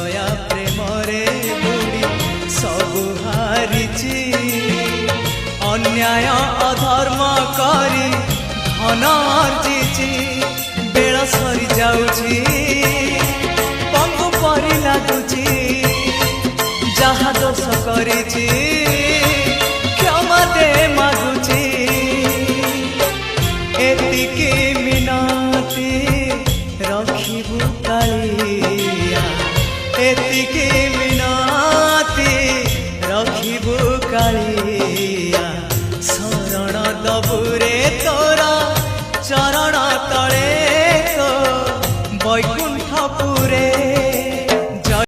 दया प्रेम रे बुड़ी सबु हारिची अन्याय अधर्म करी धन अर्जिची बेल सरी जाउची पंगु परी लागुची जहा दोष करिची क्षमा दे मागुची एतिकी मिनती रखिबु कालिया एतिकी मिनती रखिबु कालिया शरण दबुरे